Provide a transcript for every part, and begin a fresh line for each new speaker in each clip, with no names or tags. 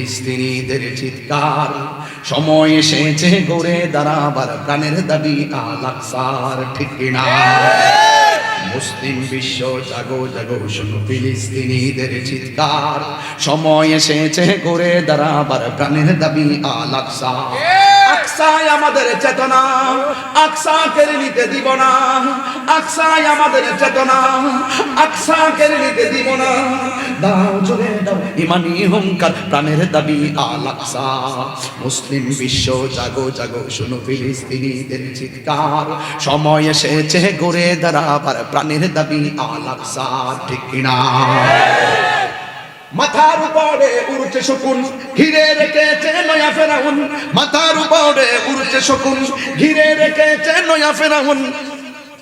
ফিলিস্তিনিদের চিৎকার, সময় এসেছে গড়ে দাঁড়াবার প্রাণের দাবি আল আকসার, ঠিক কিনা? মুসলিম বিশ্ব জাগো জাগো শোনো ফিলিস্তিনিদের চিৎকার, সময় এসেছে গড়ে দাঁড়াবার প্রাণের দাবি আল আকসা। আকসায় আমাদের চেতনা, আকসা কেড়ে নিতে দিব না। আকসায় আমাদের চেতনা, আকসা কেড়ে নিতে দিব না। দাও জোরে দাও ইমানি হুঙ্কার, প্রাণের দাবি আল আকসা। মুসলিম বিশ্ব জাগো জাগো শোনো ফিলিস্তিনিদের চিৎকার, সময় এসেছে গড়ে দাঁড়াবার প্রাণের দাবি আল আকসা, ঠিক কিনা? মাথার উপরে উড়ছে শকুন, ঘিরে রেখেছে নয়া ফেরাউন। মাথার উপরে উড়ছে শকুন, ঘিরে রেখেছে নয়া ফেরাউন।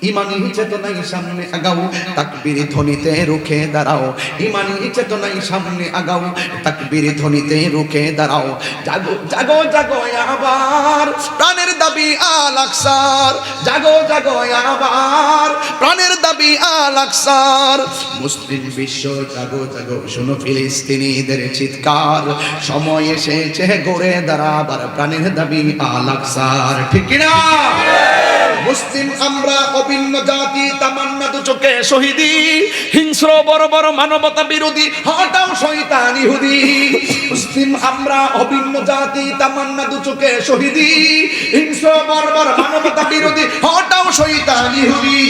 ইমানি চেতনাই সামনে আগাও, তাকবীর ধ্বনিতে রুখে দাঁড়াও। ইমানি চেতনাই সামনে আগাও, তাকবীর ধ্বনিতে রুখে দাঁড়াও। জাগো জাগো জাগো আবার প্রাণের দাবি আল আকসার, জাগো জাগো আবার প্রাণের দাবি আল আকসার। মুসলিম বিশ্ব জাগো জাগো শোনো ফিলিস্তিনিদের চিৎকার, সময় এসেছে গড়ে দাঁড়াবার প্রাণের দাবি আল আকসার, ঠিক কিনা? মুসলিম আমরা অভিন্ন জাতি, তামান্না দু চোখে শহীদি। হিংস্র বর্বর মানবতা বিরোধী, হটাও শয়তান ইহুদি। মুসলিম আমরা অভিন্ন জাতি, তামান্না দু চোখে শহীদি। হিংস্র বর্বর মানবতা বিরোধী, হটাও শয়তান ইহুদি।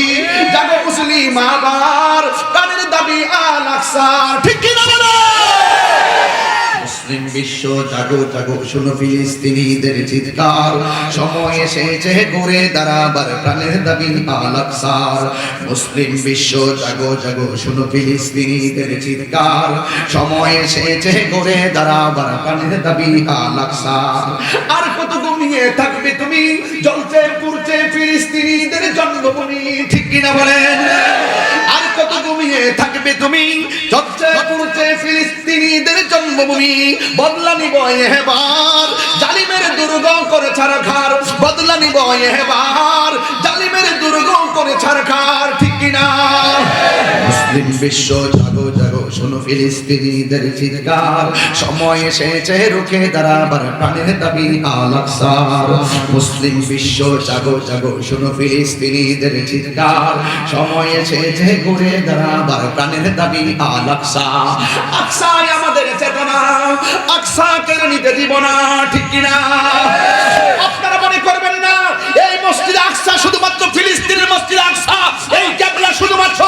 জাগো মুসলিম আবার প্রাণের দাবি আল আকসা, ঠিক কি না বলো? মুসলিম বিশ্ব জাগো জাগো শোনো ফিলিস্তিনিদের চিৎকার, সময় এসেছে গড়ে দাঁড়াবার প্রাণের দাবি আল আকসার। মুসলিম বিশ্ব জাগো জাগো শোনো ফিলিস্তিনিদের চিৎকার, সময় এসেছে গড়ে দাঁড়াবার প্রাণের দাবি আল আকসার। আর কত ঘুমিয়ে থাকবে তুমি, জ্বলছে পুড়ছে ফিলিস্তিনিদের জন্মভূমি, ঠিক কিনা বলেন? আর কত ঘুমিয়ে থাকবে তুমি, জ্বলছে পুড়ছে ফিলিস্তিনিদের জন্মভূমি। বদলা নিব এবার জালিমের দুর্গ করে ছারখার, বদলা নিব এবার জালিমের দুর্গ করে ছারখার, ঠিক কিনা? মুসলিম বিশ্ব জাগো জাগো শোনো ফিলিস্তিনিদের চিৎকার, সময় এসেছে রুখে দাঁড়াবার প্রাণের দাবি আল আকসার। মুসলিম বিশ্ব জাগো জাগো শোনো ফিলিস্তিনিদের চিৎকার, সময় এসেছে ঘুরে দাঁড়াবার প্রাণের দাবি আল আকসা। আকসায় আমাদের চেতনা, আকসা কেড়ে নিতে দিব না, ঠিক কিনা? আপনারা মনে করবেন না এই মসজিদ আকসা শুধুমাত্র ফিলিস্তিনের মসজিদ আকসা, এই ক্যাবলা শুধুমাত্র